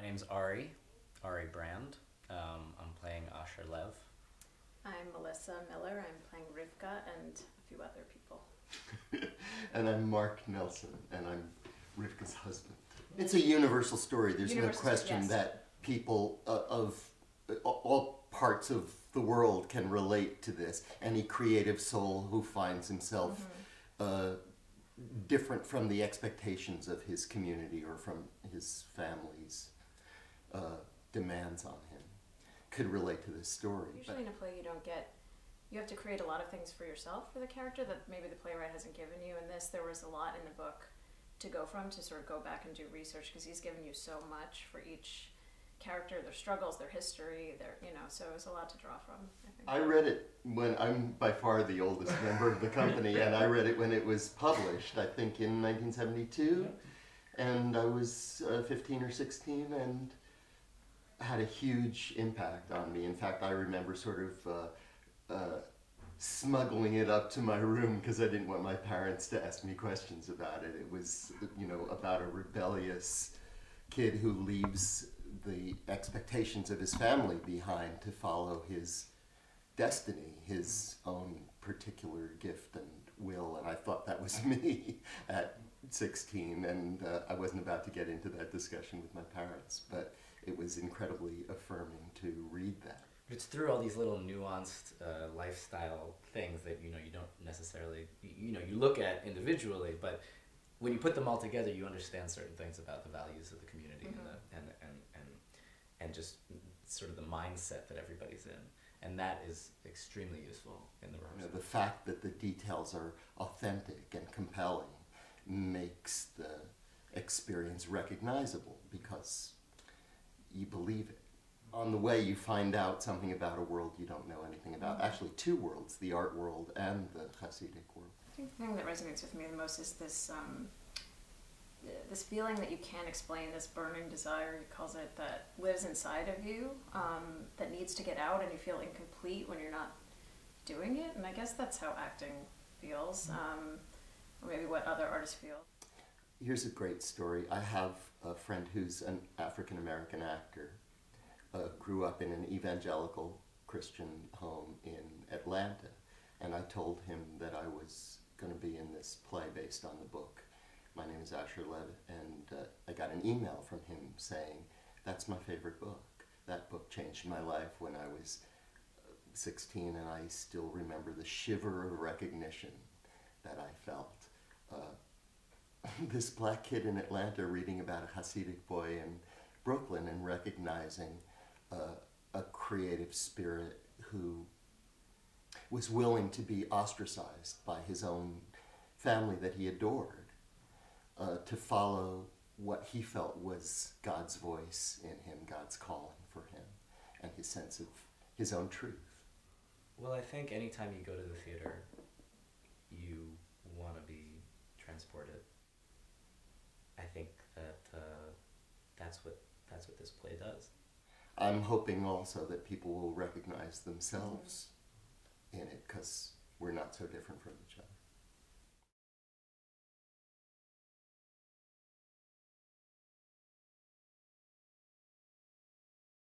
name's Ari Brand. I'm playing Asher Lev. I'm Melissa Miller. I'm playing Rivka and a few other people. And I'm Mark Nelson, and I'm Rivka's husband. It's a universal story. There's no question that people of all parts of the world can relate to this. Any creative soul who finds himself different from the expectations of his community or from his family's demands on him could relate to this story. Usually in a play you have to create a lot of things for yourself for the character that maybe the playwright hasn't given you. In this, there was a lot in the book to go from, to sort of go back and do research, because he's given you so much for each character, their struggles, their history, so it was a lot to draw from, I think. I read it when I'm by far the oldest member of the company, and I read it when it was published, I think in 1972, and I was 15 or 16, and had a huge impact on me. In fact, I remember sort of smuggling it up to my room because I didn't want my parents to ask me questions about it. It was, about a rebellious kid who leaves the expectations of his family behind to follow his destiny, his own particular gift and will, and I thought that was me at 16, and I wasn't about to get into that discussion with my parents, but it was incredibly affirming to read that. It's through all these little nuanced lifestyle things that you don't necessarily you look at individually, but when you put them all together, you understand certain things about the values of the community and just sort of the mindset that everybody's in, and that is extremely useful in the rehearsal. The fact that the details are authentic and compelling makes the experience recognizable because you believe it. On the way, you find out something about a world you don't know anything about. Actually, two worlds, the art world and the Hasidic world. I think the thing that resonates with me the most is this this feeling that you can't explain, this burning desire, he calls it, that lives inside of you, that needs to get out, and you feel incomplete when you're not doing it. And I guess that's how acting feels, or maybe what other artists feel. Here's a great story. I have a friend who's an African-American actor. Grew up in an evangelical Christian home in Atlanta, and I told him that I was going to be in this play based on the book. My name is Asher Lev, and I got an email from him saying, "That's my favorite book. That book changed my life when I was 16, and I still remember the shiver of recognition that I felt." This black kid in Atlanta reading about a Hasidic boy in Brooklyn and recognizing a creative spirit who was willing to be ostracized by his own family that he adored, to follow what he felt was God's voice in him, God's calling for him, and his sense of his own truth. Well, I think anytime you go to the theater, you want to be transported. I think that that's what this play does. I'm hoping also that people will recognize themselves in it, because we're not so different from each other.